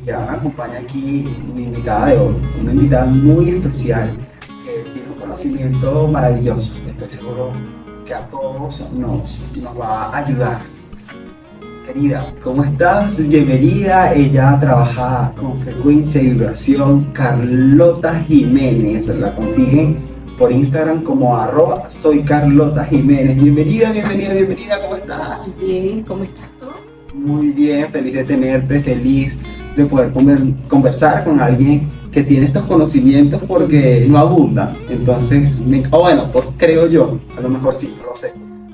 ya me acompaña aquí mi invitada de hoy, una invitada muy especial que tiene un conocimiento maravilloso. Estoy seguro que a todos nos va a ayudar. Querida, ¿cómo estás? Bienvenida. Ella trabaja con frecuencia y vibración. Carlota Jiménez. La consiguen por Instagram como @soy Carlota Jiménez. Bienvenida, bienvenida, bienvenida. ¿Cómo estás? Bien, ¿cómo estás tú? Muy bien, feliz de tenerte, feliz de poder conversar con alguien que tiene estos conocimientos porque no abunda. Entonces, bueno, pues creo yo, a lo mejor sí, no lo sé,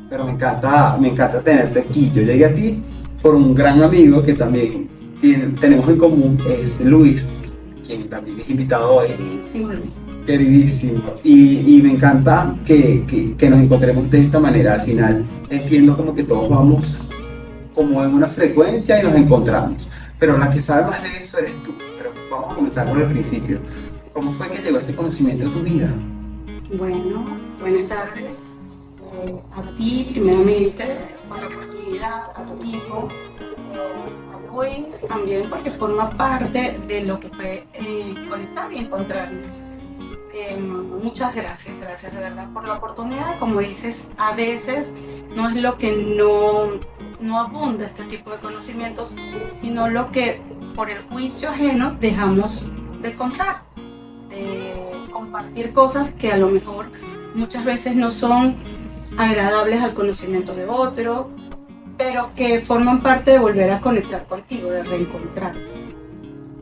pero me encanta tenerte aquí. Yo llegué a ti por un gran amigo que también tenemos en común, es Luis, quien también es invitado hoy. Queridísimo Luis. Queridísimo, y me encanta que nos encontremos de esta manera. Al final entiendo como que todos vamos como en una frecuencia y nos encontramos, pero la que sabe más de eso eres tú. Pero vamos a comenzar por el principio. ¿Cómo fue que llegó este conocimiento a tu vida? Bueno, buenas tardes. A ti, primeramente, por la oportunidad, a tu equipo, a Luis también, porque forma parte de lo que fue conectar y encontrarnos. Muchas gracias de verdad por la oportunidad. Como dices, a veces no es lo que no abunda este tipo de conocimientos, sino lo que por el juicio ajeno dejamos de contar, de compartir cosas que a lo mejor muchas veces no son agradables al conocimiento de otro, pero que forman parte de volver a conectar contigo, de reencontrar.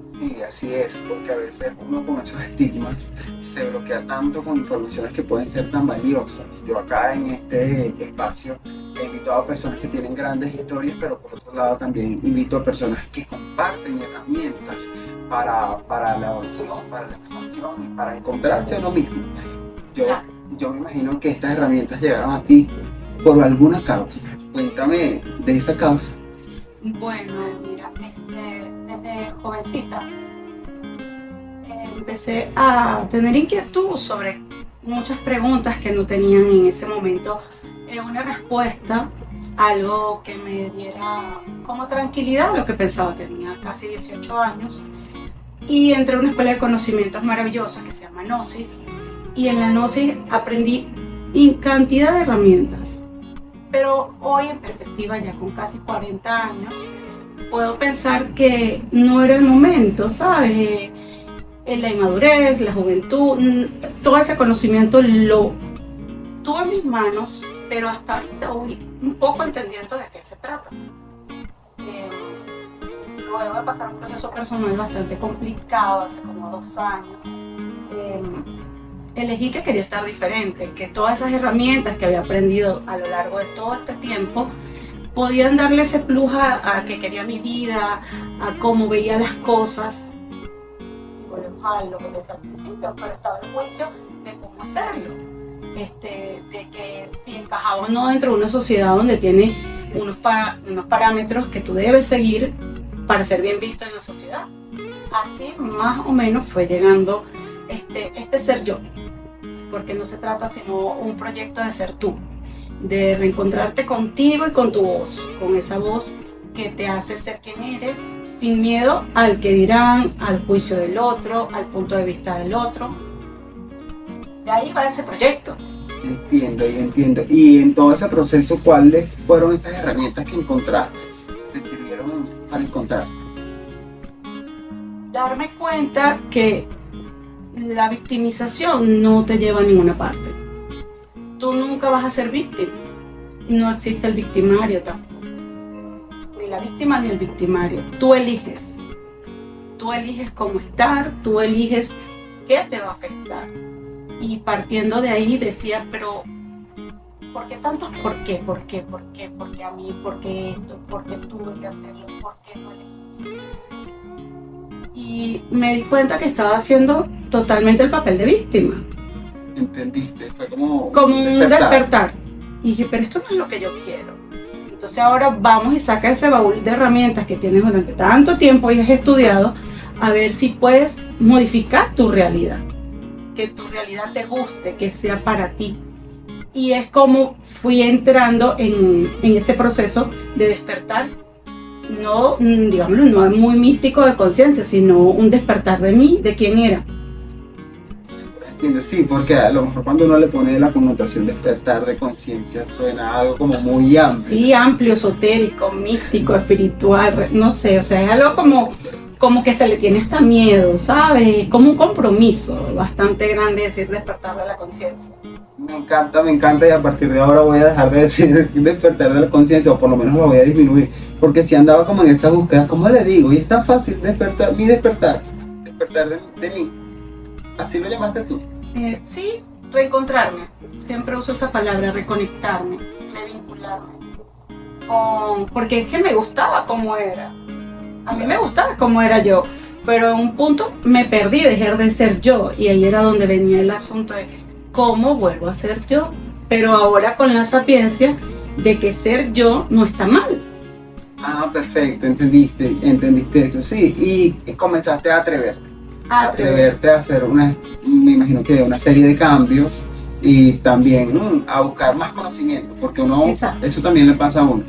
Sí, así es, porque a veces uno con esos estigmas se bloquea tanto con informaciones que pueden ser tan valiosas. Yo acá en este espacio he invitado a personas que tienen grandes historias, pero por otro lado también invito a personas que comparten herramientas para la evolución, para la expansión y para encontrarse a uno mismo. Yo me imagino que estas herramientas llegaron a ti por alguna causa. Cuéntame de esa causa. Bueno, mira, desde jovencita empecé a tener inquietud sobre muchas preguntas que no tenían en ese momento una respuesta, algo que me diera como tranquilidad a lo que pensaba. Tenía casi 18 años y entré a una escuela de conocimientos maravillosa que se llama Gnosis, y en la Gnosis aprendí cantidad de herramientas. Pero hoy, en perspectiva, ya con casi 40 años, puedo pensar que no era el momento, ¿sabes? La inmadurez, la juventud, todo ese conocimiento lo tuve en mis manos, pero hasta ahorita voy un poco entendiendo de qué se trata. Luego de pasar un proceso personal bastante complicado hace como 2 años, elegí que quería estar diferente, que todas esas herramientas que había aprendido a lo largo de todo este tiempo podían darle ese plus a que quería mi vida, a cómo veía las cosas. Y volvemos a lo que decía al principio, pero estaba el juicio de cómo hacerlo, de que si encajaba o no dentro de una sociedad donde tiene unos parámetros que tú debes seguir para ser bien visto en la sociedad. Así más o menos fue llegando este ser yo, porque no se trata sino un proyecto de ser tú, de reencontrarte contigo y con tu voz, con esa voz que te hace ser quien eres, sin miedo al que dirán, al juicio del otro, al punto de vista del otro. De ahí va ese proyecto. Entiendo. Y en todo ese proceso, ¿cuáles fueron esas herramientas que encontraste? ¿Te sirvieron para encontrar? Darme cuenta que la victimización no te lleva a ninguna parte. Tú nunca vas a ser víctima. Y no existe el victimario tampoco. Ni la víctima ni el victimario. Tú eliges. Tú eliges cómo estar, tú eliges qué te va a afectar. Y partiendo de ahí decía, pero ¿por qué tantos por qué? ¿Por qué? ¿Por qué? ¿Por qué a mí? ¿Por qué esto? ¿Por qué tuve que hacerlo? ¿Por qué no elegí? Y me di cuenta que estaba haciendo totalmente el papel de víctima. ¿Entendiste? Fue como un despertar. Y dije, pero esto no es lo que yo quiero. Entonces ahora vamos y saca ese baúl de herramientas que tienes durante tanto tiempo y has estudiado, a ver si puedes modificar tu realidad. Que tu realidad te guste, que sea para ti. Y es como fui entrando en ese proceso de despertar no, digámoslo, no es muy místico de conciencia, sino un despertar de mí, de quién era. Entiendo, sí, porque a lo mejor cuando uno le pone la connotación despertar de conciencia suena algo como muy amplio. Sí, amplio, esotérico, místico, espiritual, no sé, o sea, es algo como que se le tiene hasta miedo, ¿sabes? Como un compromiso bastante grande decir despertar de la conciencia. Me encanta y a partir de ahora voy a dejar de decir despertar de la conciencia, o por lo menos lo voy a disminuir, porque si andaba como en esa búsqueda, ¿cómo le digo? Y es tan fácil despertar de mí. ¿Así lo llamaste tú? Sí, reencontrarme, siempre uso esa palabra, reconectarme, revincularme, porque es que me gustaba cómo era, a mí me gustaba cómo era yo, pero en un punto me perdí, dejé de ser yo, y ahí era donde venía el asunto de cómo vuelvo a ser yo, pero ahora con la sapiencia de que ser yo no está mal. Ah, perfecto, entendiste eso, sí, y comenzaste a atreverte a hacer me imagino que una serie de cambios y también a buscar más conocimiento, porque Exacto. eso también le pasa a uno.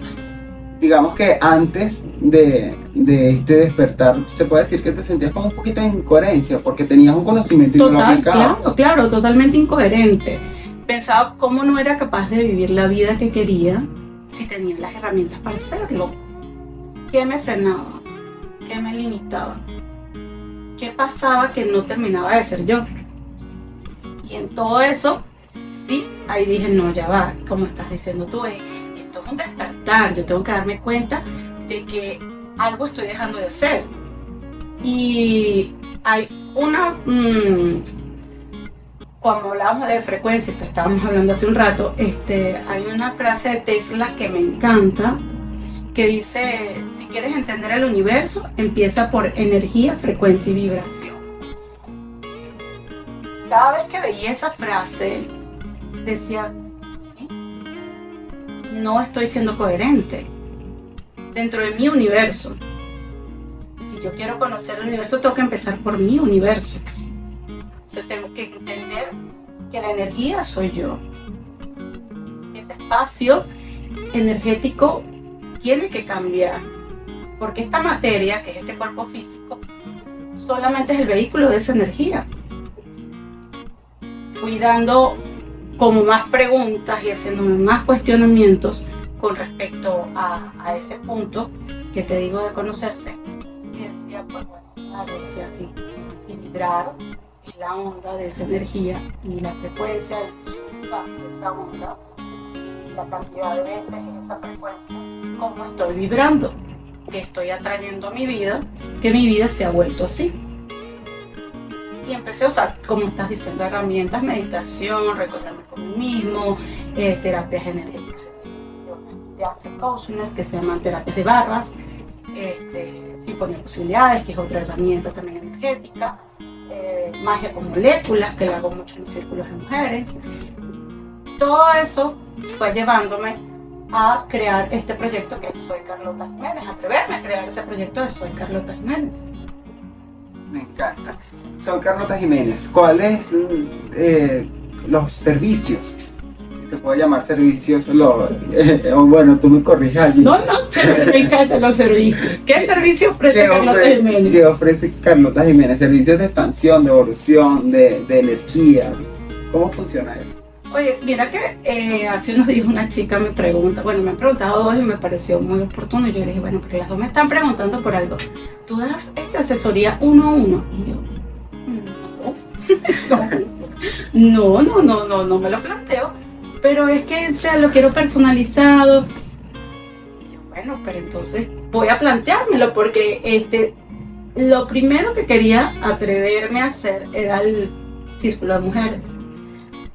Digamos que antes de este despertar, se puede decir que te sentías como un poquito en incoherencia, porque tenías un conocimiento y no lo aplicabas. Claro, totalmente incoherente. Pensaba cómo no era capaz de vivir la vida que quería si tenía las herramientas para hacerlo. ¿Qué me frenaba? ¿Qué me limitaba? ¿Qué pasaba que no terminaba de ser yo? Y en todo eso, sí, ahí dije, no, ya va, como estás diciendo tú, esto es un despertar, yo tengo que darme cuenta de que algo estoy dejando de hacer. Y hay una, cuando hablábamos de frecuencia, esto estábamos hablando hace un rato, hay una frase de Tesla que me encanta, que dice, si quieres entender el universo, empieza por energía, frecuencia y vibración. Cada vez que veía esa frase, decía, sí, no estoy siendo coherente dentro de mi universo. Si yo quiero conocer el universo, tengo que empezar por mi universo. O sea, tengo que entender que la energía soy yo. Ese espacio energético tiene que cambiar, porque esta materia, que es este cuerpo físico, solamente es el vehículo de esa energía. Fui dando como más preguntas y haciéndome más cuestionamientos con respecto a ese punto que te digo de conocerse, y decía, pues bueno, claro, o sea, si vibrar es la onda de esa energía y la frecuencia de esa onda, la cantidad de veces en esa frecuencia, cómo estoy vibrando, que estoy atrayendo a mi vida, que mi vida se ha vuelto así. Y empecé a usar, como estás diciendo, herramientas, meditación, reencontrarme con mí mismo, terapias energéticas de Access Consciousness, que se llaman terapias de barras, Sinfonía de Posibilidades, que es otra herramienta también energética, magia con moléculas, que la hago mucho en círculos de mujeres. Todo eso fue llevándome a crear este proyecto que es Soy Carlota Jiménez, atreverme a crear ese proyecto de Soy Carlota Jiménez. Me encanta. Soy Carlota Jiménez. ¿Cuáles los servicios? Si se puede llamar servicios, bueno, tú me corriges allí. No, chévere, me encantan los servicios. ¿Qué servicio ofrece Carlota Jiménez? ¿Qué ofrece Carlota Jiménez? Servicios de expansión, de evolución, de energía. ¿Cómo funciona eso? Oye, mira que hace unos días una chica me pregunta, bueno, me han preguntado dos y me pareció muy oportuno. Y yo dije, bueno, porque las dos me están preguntando por algo. ¿Tú das esta asesoría uno a uno? Y yo, no me lo planteo. Pero es que, o sea, lo quiero personalizado. Y yo, bueno, pero entonces voy a planteármelo porque lo primero que quería atreverme a hacer era el Círculo de Mujeres.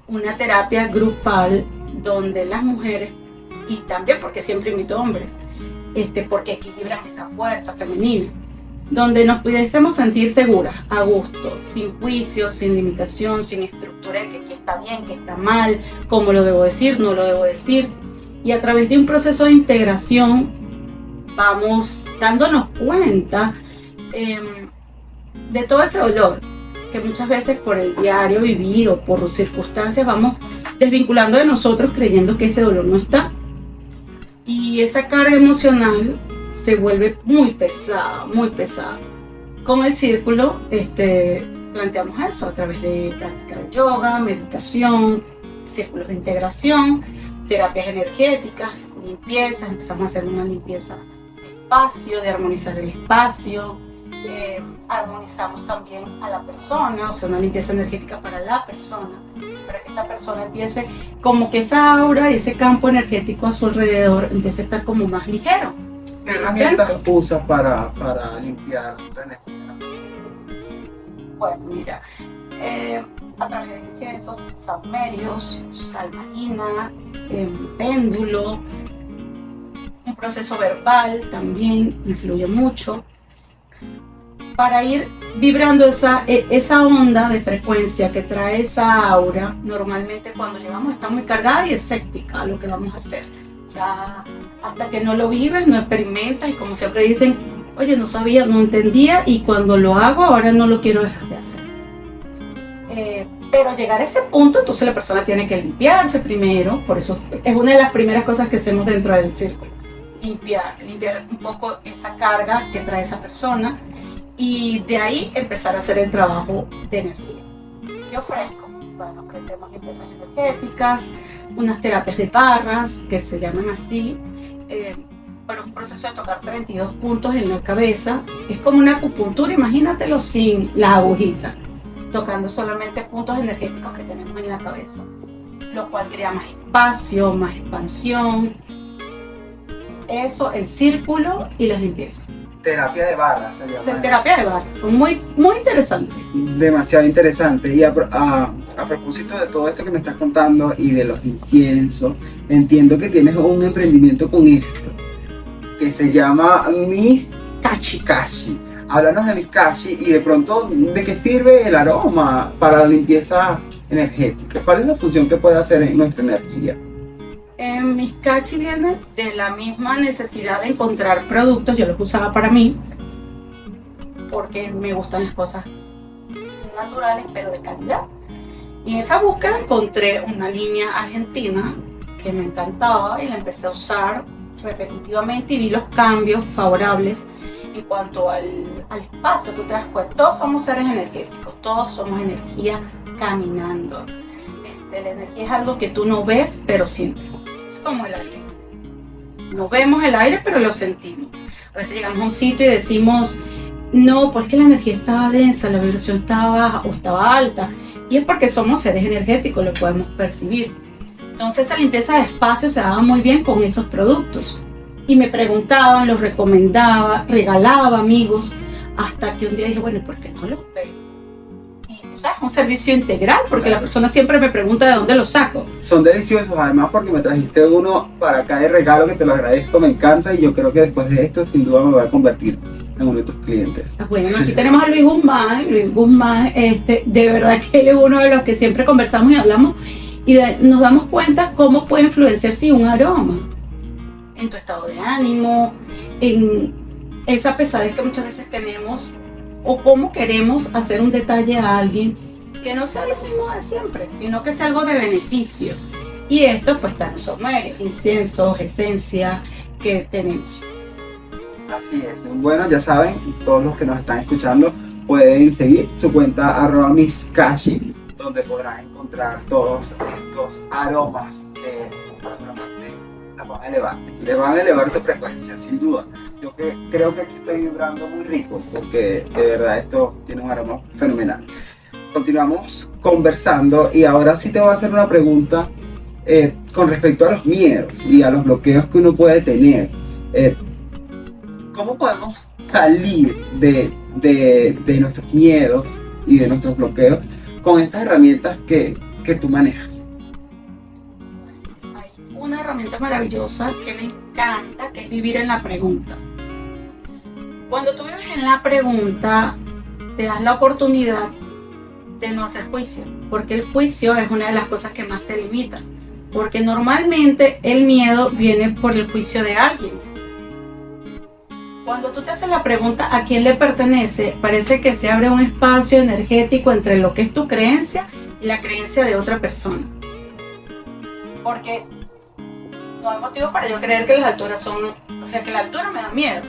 Una terapia grupal donde las mujeres, y también porque siempre invito hombres, porque equilibran esa fuerza femenina, donde nos pudiésemos sentir seguras, a gusto, sin juicio, sin limitación, sin estructura de que qué está bien, qué está mal, cómo lo debo decir, no lo debo decir. Y a través de un proceso de integración vamos dándonos cuenta de todo ese dolor que muchas veces por el diario vivir o por circunstancias vamos desvinculando de nosotros creyendo que ese dolor no está. Y esa carga emocional se vuelve muy pesada, muy pesada. Con el círculo planteamos eso a través de práctica de yoga, meditación, círculos de integración, terapias energéticas, limpiezas. Empezamos a hacer una limpieza de espacio, de armonizar el espacio. Armonizamos también a la persona, o sea, una limpieza energética para la persona, para que esa persona empiece, como que esa aura y ese campo energético a su alrededor empiece a estar como más ligero. ¿Qué herramientas usas para limpiar la energía? Bueno, mira, a través de inciensos, saumerios, sal marina, péndulo, un proceso verbal también influye mucho, para ir vibrando esa onda de frecuencia que trae esa aura. Normalmente cuando llegamos está muy cargada y escéptica a lo que vamos a hacer. O sea, hasta que no lo vives, no experimentas, y como siempre dicen, oye, no sabía, no entendía, y cuando lo hago ahora no lo quiero dejar de hacer. Pero llegar a ese punto, entonces la persona tiene que limpiarse primero. Por eso es una de las primeras cosas que hacemos dentro del círculo. Limpiar un poco esa carga que trae esa persona, y de ahí empezar a hacer el trabajo de energía. ¿Qué ofrezco? Bueno, ofrecemos limpiezas energéticas, unas terapias de barras, que se llaman así, para un proceso de tocar 32 puntos en la cabeza. Es como una acupuntura, imagínatelo sin la agujita, tocando solamente puntos energéticos que tenemos en la cabeza, lo cual crea más espacio, más expansión. Eso, el círculo y las limpiezas. Terapia de barras se llama. Terapia de barras, son muy, muy interesantes. Demasiado interesante. Y a propósito de todo esto que me estás contando y de los inciensos, entiendo que tienes un emprendimiento con esto que se llama Miss Kashi. Háblanos de Miss Kashi y de pronto de qué sirve el aroma para la limpieza energética. ¿Cuál es la función que puede hacer en nuestra energía? Miss Kashi viene de la misma necesidad de encontrar productos. Yo los usaba para mí porque me gustan las cosas naturales pero de calidad, y en esa búsqueda encontré una línea argentina que me encantaba y la empecé a usar repetitivamente, y vi los cambios favorables en cuanto al espacio. Tú te das cuenta, todos somos seres energéticos, todos somos energía caminando. La energía es algo que tú no ves pero sientes. Es como el aire. No vemos el aire, pero lo sentimos. A veces llegamos a un sitio y decimos, no, pues que la energía estaba densa, la vibración estaba baja o estaba alta. Y es porque somos seres energéticos, lo podemos percibir. Entonces esa limpieza de espacio se daba muy bien con esos productos. Y me preguntaban, los recomendaba, regalaba amigos, hasta que un día dije, bueno, ¿y por qué no los veo? Es un servicio integral, porque la persona siempre me pregunta de dónde los saco. Son deliciosos, además, porque me trajiste uno para acá de regalo, que te lo agradezco, me encanta, y yo creo que después de esto sin duda me voy a convertir en uno de tus clientes. Bueno, aquí tenemos a Luis Guzmán, de verdad que él es uno de los que siempre conversamos y hablamos, y nos damos cuenta cómo puede influenciar un aroma en tu estado de ánimo, en esa pesadez que muchas veces tenemos, o cómo queremos hacer un detalle a alguien que no sea lo mismo de siempre, sino que sea algo de beneficio. Y esto pues están los saumerios, inciensos, esencias que tenemos. Así es. Bueno, ya saben, todos los que nos están escuchando pueden seguir su cuenta @misskashi, donde podrán encontrar todos estos aromas le van a elevar su frecuencia, sin duda. Yo creo que aquí estoy vibrando muy rico, porque de verdad esto tiene un aroma fenomenal. Continuamos conversando, y ahora sí te voy a hacer una pregunta con respecto a los miedos y a los bloqueos que uno puede tener. ¿Cómo podemos salir de nuestros miedos y de nuestros bloqueos con estas herramientas que tú manejas? Una herramienta maravillosa que me encanta, que es vivir en la pregunta. Cuando tú vives en la pregunta, te das la oportunidad de no hacer juicio, porque el juicio es una de las cosas que más te limita, porque normalmente el miedo viene por el juicio de alguien. Cuando tú te haces la pregunta ¿a quién le pertenece?, parece que se abre un espacio energético entre lo que es tu creencia y la creencia de otra persona, porque no hay motivo para yo creer que las alturas son, o sea, que la altura me da miedo.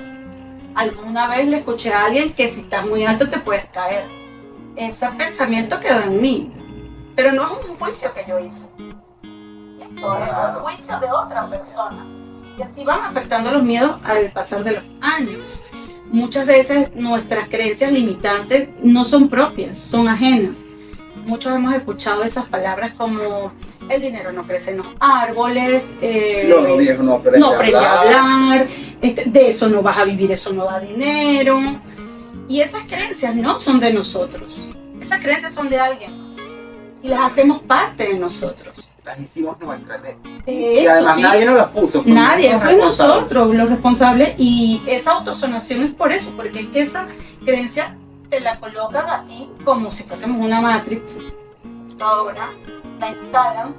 Alguna vez le escuché a alguien que si estás muy alto te puedes caer. Ese pensamiento quedó en mí, pero no es un juicio que yo hice. Esto es un juicio de otra persona. Y así van afectando los miedos al pasar de los años. Muchas veces nuestras creencias limitantes no son propias, son ajenas. Muchos hemos escuchado esas palabras como el dinero no crece en los árboles, Los viejos no aprenden a hablar, de eso no vas a vivir, eso no da dinero. Y esas creencias no son de nosotros, esas creencias son de alguien más y las hacemos parte de nosotros. Las hicimos nuestras. De Y hecho, además sí, nadie nos las puso. nadie, fue nosotros los responsables, y esa autosonación es por eso, porque es que esa creencia te la colocan a ti como si fuésemos una Matrix, ahora la instalan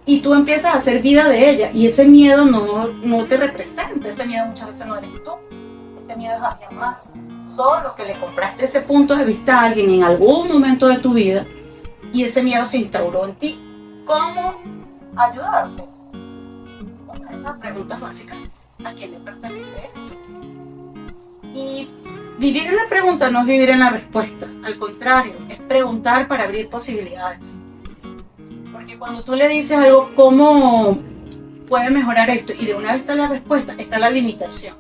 y tú empiezas a hacer vida de ella, y ese miedo no te representa, ese miedo muchas veces no eres tú, ese miedo es alguien más, solo que le compraste ese punto de vista a alguien en algún momento de tu vida y ese miedo se instauró en ti. ¿Cómo ayudarte? Bueno, esas preguntas básicas, ¿a quién le pertenece esto? Y vivir en la pregunta no es vivir en la respuesta, al contrario, es preguntar para abrir posibilidades. Porque cuando tú le dices algo, ¿cómo puede mejorar esto? Y de una vez está la respuesta, está la limitación.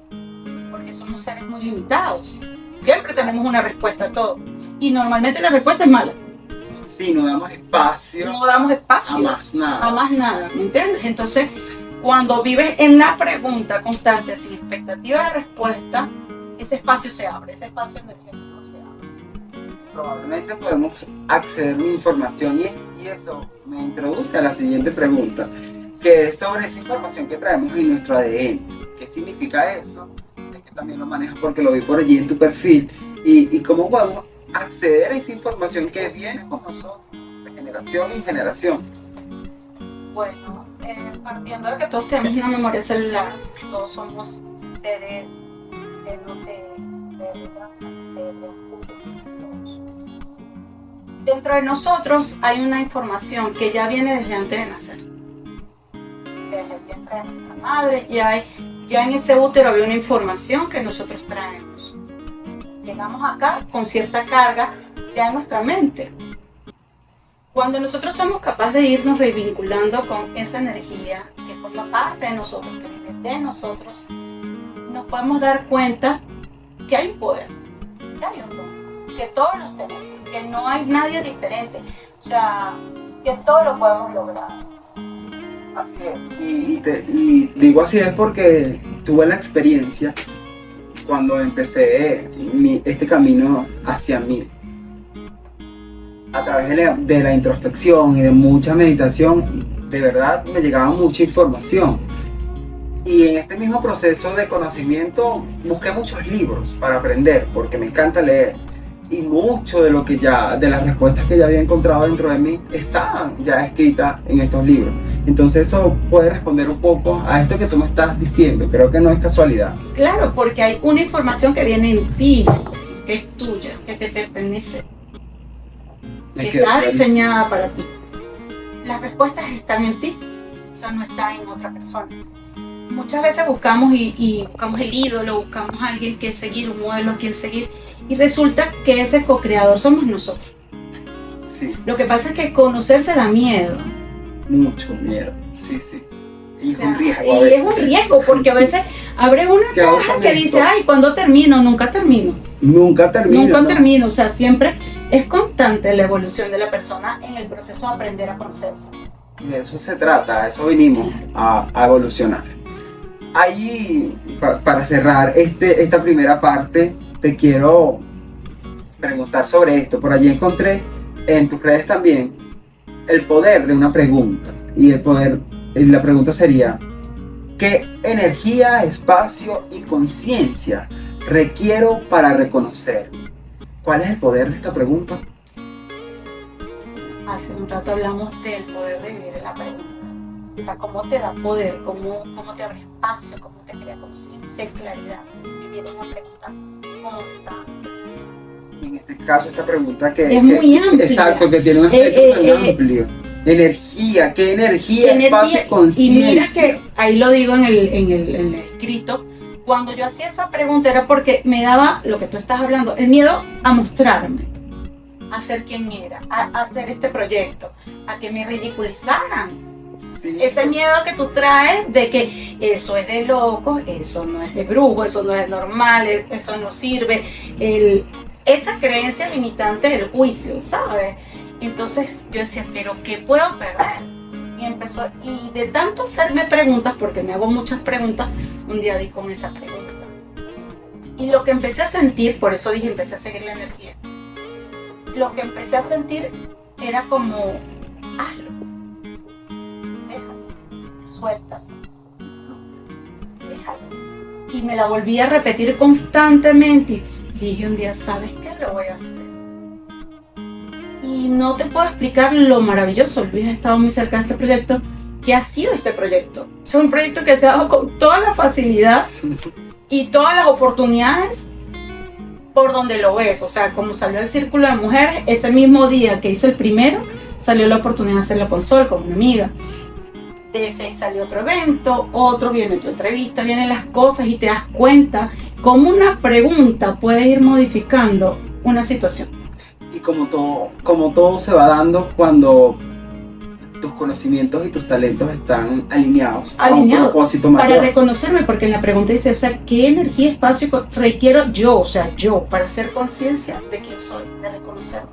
Porque somos seres muy limitados. Siempre tenemos una respuesta a todo. Y normalmente la respuesta es mala. Sí, no damos espacio. No damos espacio. A más nada. A más nada, ¿me entiendes? Entonces, cuando vives en la pregunta constante, sin expectativa de respuesta, ese espacio se abre, ese espacio energético se abre. Probablemente podemos acceder a información y eso me introduce a la siguiente pregunta, que es sobre esa información que traemos en nuestro ADN. ¿Qué significa eso? Sé que también lo manejas porque lo vi por allí en tu perfil. Y cómo podemos acceder a esa información que viene con nosotros, de generación en generación. Bueno, partiendo de que todos tenemos una memoria celular, todos somos seres de células, bacterias, todos. Dentro de nosotros hay una información que ya viene desde antes de nacer. Desde el vientre de nuestra madre, ya en ese útero había una información que nosotros traemos. Llegamos acá con cierta carga ya en nuestra mente. Cuando nosotros somos capaces de irnos revinculando con esa energía que forma parte de nosotros, que viene de nosotros, nos podemos dar cuenta que hay un poder, que hay un don, que todos los tenemos, que no hay nadie diferente, o sea, que todos lo podemos lograr. Así es. Y digo así es porque tuve la experiencia cuando empecé este camino hacia mí. A través de la introspección y de mucha meditación, de verdad me llegaba mucha información. Y en este mismo proceso de conocimiento busqué muchos libros para aprender, porque me encanta leer. Y mucho de de las respuestas que ya había encontrado dentro de mí estaban ya escritas en estos libros. Entonces eso puede responder un poco a esto que tú me estás diciendo. Creo que no es casualidad. Claro, porque hay una información que viene en ti, que es tuya, que te pertenece, que está diseñada para ti. Las respuestas están en ti, o sea, no están en otra persona. Muchas veces buscamos y buscamos el ídolo, buscamos a alguien que seguir, un modelo a quien seguir, y resulta que ese co-creador somos nosotros. Sí. Lo que pasa es que conocerse da miedo. Mucho miedo, sí. Y o sea, es un riesgo. Y es un riesgo, porque a veces abres una caja que dice, ay, ¿cuándo termino? Nunca termino. Nunca termino, o sea, siempre es constante la evolución de la persona en el proceso de aprender a conocerse. Y de eso se trata, a eso vinimos, a evolucionar. Ahí, para cerrar esta primera parte, te quiero preguntar sobre esto. Por allí encontré en tus redes también el poder de una pregunta. Y la pregunta sería, ¿qué energía, espacio y conciencia requiero para reconocer? ¿Cuál es el poder de esta pregunta? Hace un rato hablamos del poder de vivir en la pregunta. O sea, cómo te da poder, cómo te abre espacio, cómo te crea conciencia y claridad. Vivir en una pregunta constante. En este caso, esta pregunta que es muy amplia. Exacto, que tiene un aspecto tan amplio. Energía, ¿qué energía, ¿Qué espacio, energía? Y conciencia? mira que ahí lo digo en el escrito, cuando yo hacía esa pregunta era porque me daba lo que tú estás hablando, el miedo a mostrarme, a ser quien era, a hacer este proyecto, a que me ridiculizaran. Sí. Ese miedo que tú traes de que eso es de loco, eso no es de brujo, eso no es normal, eso no sirve. Esa creencia limitante del juicio, ¿sabes? Entonces yo decía, ¿pero qué puedo perder? Y de tanto hacerme preguntas, porque me hago muchas preguntas, un día di con esa pregunta. Y lo que empecé a sentir, por eso dije, empecé a seguir la energía. Lo que empecé a sentir era como, hazlo, déjalo, suéltalo, déjalo. Y me la volví a repetir constantemente y dije un día, ¿sabes qué? Lo voy a hacer. Y no te puedo explicar lo maravilloso, Luis ha estado muy cerca de este proyecto, que ha sido este proyecto. Es un proyecto que se ha dado con toda la facilidad y todas las oportunidades por donde lo ves. O sea, como salió el Círculo de Mujeres, ese mismo día que hice el primero, salió la oportunidad de hacerlo con Sol, con una amiga. De ese salió otro evento, otro, viene tu entrevista, vienen las cosas y te das cuenta cómo una pregunta puede ir modificando una situación. Y como todo se va dando cuando tus conocimientos y tus talentos están alineados a un propósito mayor. Para reconocerme, porque en la pregunta dice, o sea, ¿qué energía, espacio requiero yo, o sea, yo, para hacer conciencia de quién soy, de reconocerme?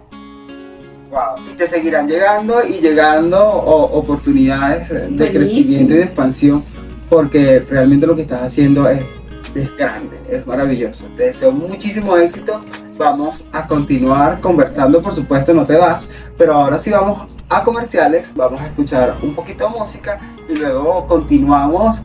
Wow. Y te seguirán llegando oportunidades de crecimiento y de expansión, porque realmente lo que estás haciendo es grande, es maravilloso. Te deseo muchísimo éxito. Vamos a continuar conversando, por supuesto, no te vas, pero ahora sí vamos a comerciales, vamos a escuchar un poquito de música y luego continuamos.